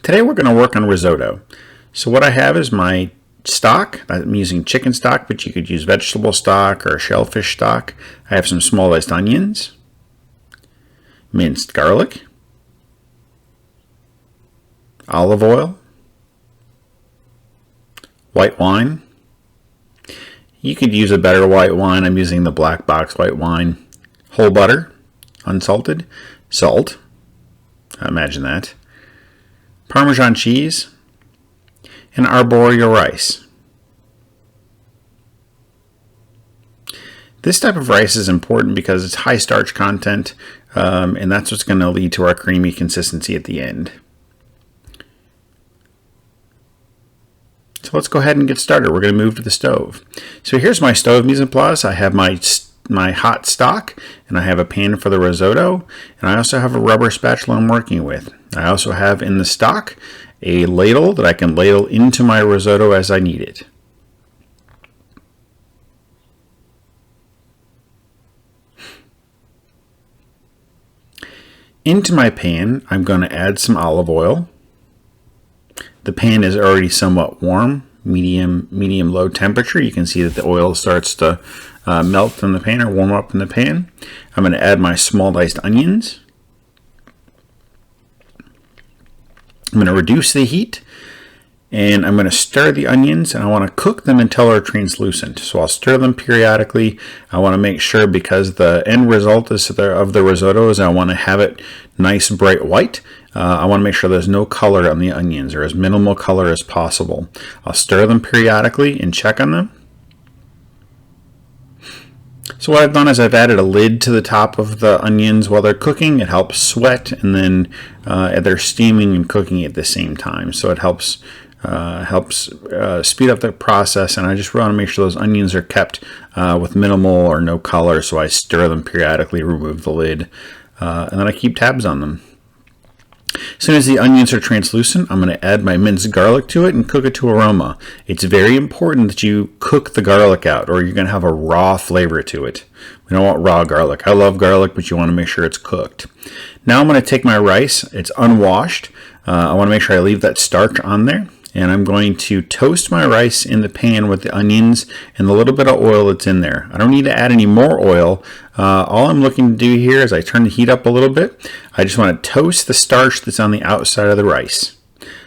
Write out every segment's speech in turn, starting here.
Today we're going to work on risotto. So what I have is my stock. I'm using chicken stock, but you could use vegetable stock or shellfish stock. I have some small diced onions, minced garlic, olive oil, white wine. You could use a better white wine. I'm using the black box white wine. Whole butter, unsalted, salt. Imagine that. Parmesan cheese, and arborio rice. This type of rice is important because it's high starch content, and that's what's going to lead to our creamy consistency at the end. So let's go ahead and get started. We're going to move to the stove. So here's my stove mise en place. I have my hot stock, and I have a pan for the risotto, and I also have a rubber spatula I'm working with. I also have in the stock a ladle that I can ladle into my risotto as I need it. Into my pan, I'm going to add some olive oil. The pan is already somewhat warm, medium low temperature. You can see that the oil starts to melt in the pan or warm up in the pan. I'm going to add my small diced onions. I'm going to reduce the heat, and I'm going to stir the onions, and I want to cook them until they're translucent. So I'll stir them periodically. I want to make sure, because the end result of the risotto is I want to have it nice bright white. I want to make sure there's no color on the onions, or as minimal color as possible. I'll stir them periodically and check on them. So what I've done is I've added a lid to the top of the onions while they're cooking. It helps sweat, and then they're steaming and cooking at the same time. So it helps speed up the process, and I just want to make sure those onions are kept with minimal or no color. So I stir them periodically, remove the lid, and then I keep tabs on them. As soon as the onions are translucent, I'm going to add my minced garlic to it and cook it to aroma. It's very important that you cook the garlic out, or you're going to have a raw flavor to it. We don't want raw garlic. I love garlic, but you want to make sure it's cooked. Now I'm going to take my rice. It's unwashed. I want to make sure I leave that starch on there. And I'm going to toast my rice in the pan with the onions and the little bit of oil that's in there. I don't need to add any more oil. All I'm looking to do here is I turn the heat up a little bit. I just want to toast the starch that's on the outside of the rice.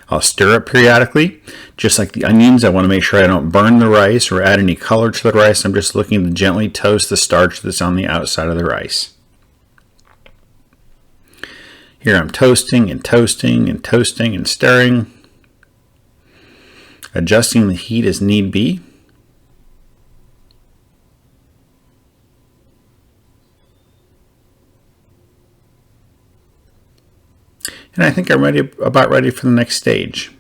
I'll stir it periodically. Just like the onions, I want to make sure I don't burn the rice or add any color to the rice. I'm just looking to gently toast the starch that's on the outside of the rice. Here I'm toasting and toasting and toasting and stirring, adjusting the heat as need be. And I think I'm about ready for the next stage.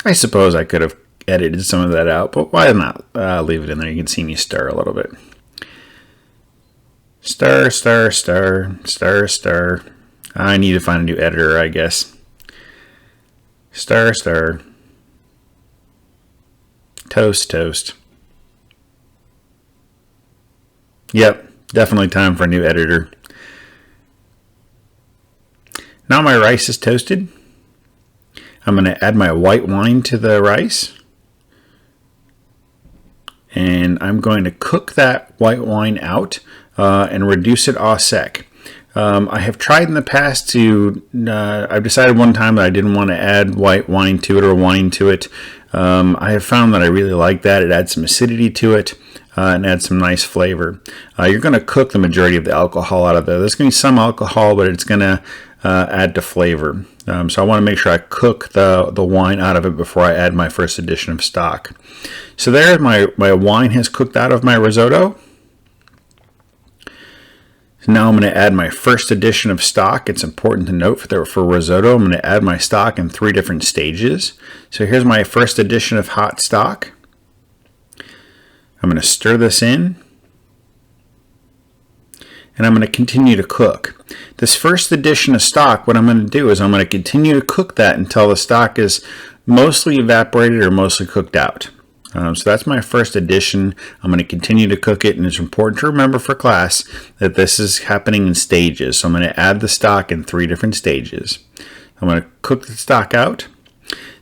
I suppose I could have edited some of that out, but why not leave it in there? You can see me stir a little bit. Stir, stir, stir, stir, stir. I need to find a new editor, I guess. Stir, stir. Toast, toast. Yep, definitely time for a new editor. Now my rice is toasted. I'm going to add my white wine to the rice. And I'm going to cook that white wine out and reduce it au sec. I have tried in the past I've decided one time that I didn't want to add white wine to it or wine to it. I have found that I really like that. It adds some acidity to it and adds some nice flavor. You're going to cook the majority of the alcohol out of there. There's going to be some alcohol, but it's going to add to flavor. So I want to make sure I cook the wine out of it before I add my first addition of stock. So there, my wine has cooked out of my risotto. Now I'm going to add my first addition of stock. It's important to note for risotto, I'm going to add my stock in 3 different stages. So here's my first addition of hot stock. I'm going to stir this in, and I'm going to continue to cook. This first addition of stock, what I'm going to do is I'm going to continue to cook that until the stock is mostly evaporated or mostly cooked out. So that's my first addition. I'm going to continue to cook it, and it's important to remember for class that this is happening in stages. So I'm going to add the stock in 3 different stages. I'm going to cook the stock out.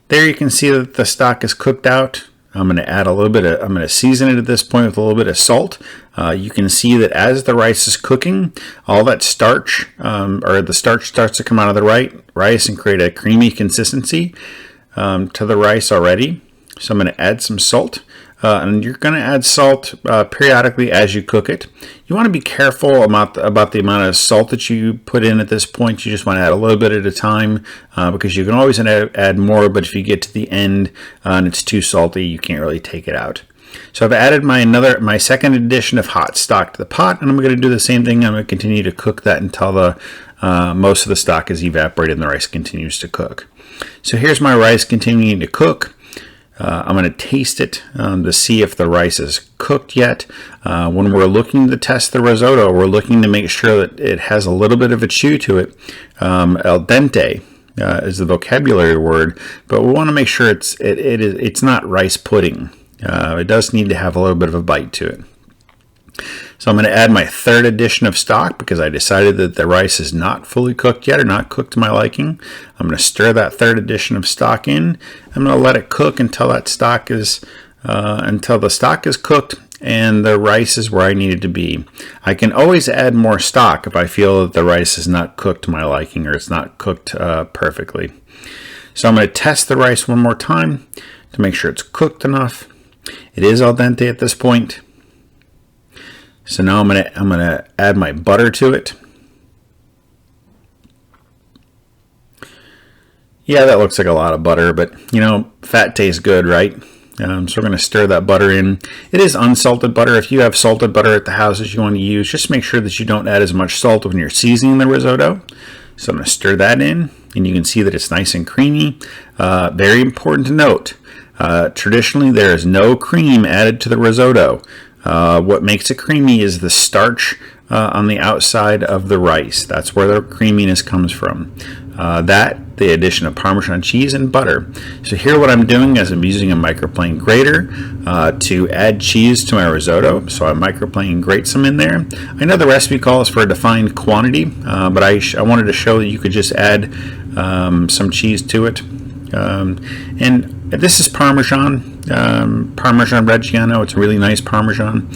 There you can see that the stock is cooked out. I'm going to add a little bit of, I'm going to season it at this point with a little bit of salt. You can see that as the rice is cooking, all that starch, or the starch starts to come out of the rice and create a creamy consistency to the rice already. So I'm going to add some salt. And you're going to add salt periodically as you cook it. You want to be careful about the amount of salt that you put in at this point. You just want to add a little bit at a time because you can always add more, but if you get to the end and it's too salty, you can't really take it out. So I've added my second addition of hot stock to the pot, and I'm going to do the same thing. I'm going to continue to cook that until most of the stock is evaporated and the rice continues to cook. So here's my rice continuing to cook. I'm going to taste it to see if the rice is cooked yet. When we're looking to test the risotto, we're looking to make sure that it has a little bit of a chew to it. Al dente is the vocabulary word, but we want to make sure it's not rice pudding. It does need to have a little bit of a bite to it. So I'm going to add my third addition of stock because I decided that the rice is not fully cooked yet, or not cooked to my liking. I'm going to stir that third addition of stock in. I'm going to let it cook until the stock is cooked and the rice is where I need it to be. I can always add more stock if I feel that the rice is not cooked to my liking or it's not cooked perfectly. So I'm going to test the rice one more time to make sure it's cooked enough. It is al dente at this point. So now I'm gonna add my butter to it. Yeah, that looks like a lot of butter, but you know, fat tastes good, right? So we're gonna stir that butter in. It is unsalted butter. If you have salted butter at the house that you want to use, just make sure that you don't add as much salt when you're seasoning the risotto. So I'm gonna stir that in, and you can see that it's nice and creamy. Very important to note, traditionally there is no cream added to the risotto. What makes it creamy is the starch on the outside of the rice. That's where the creaminess comes from. The addition of Parmesan cheese and butter. So here what I'm doing is I'm using a microplane grater to add cheese to my risotto. So I microplane grate some in there. I know the recipe calls for a defined quantity, but I wanted to show that you could just add some cheese to it. And this is Parmesan, Parmesan Reggiano. It's a really nice Parmesan.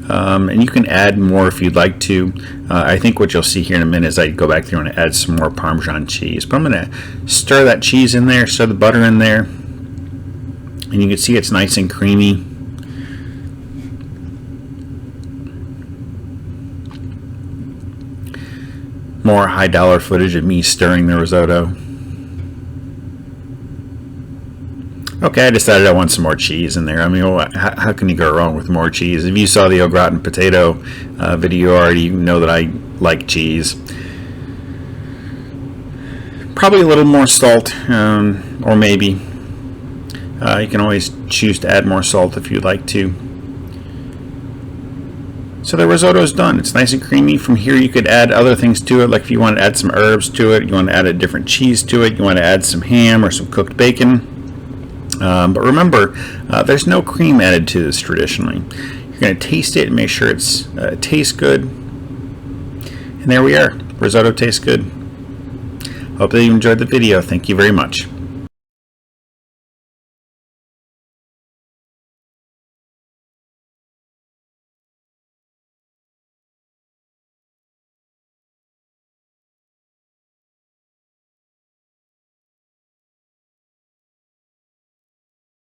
And you can add more if you'd like to. I think what you'll see here in a minute is I go back through and add some more Parmesan cheese. But I'm going to stir that cheese in there, stir the butter in there. And you can see it's nice and creamy. More high dollar footage of me stirring the risotto. Okay, I decided I want some more cheese in there. I mean, how can you go wrong with more cheese? If you saw the au gratin potato video already, you know that I like cheese. Probably a little more salt, or maybe. You can always choose to add more salt if you'd like to. So the risotto is done. It's nice and creamy. From here you could add other things to it, like if you want to add some herbs to it, you want to add a different cheese to it, you want to add some ham or some cooked bacon. But remember, there's no cream added to this traditionally. You're going to taste it and make sure it tastes good. And there we are. Risotto tastes good. Hope that you enjoyed the video. Thank you very much.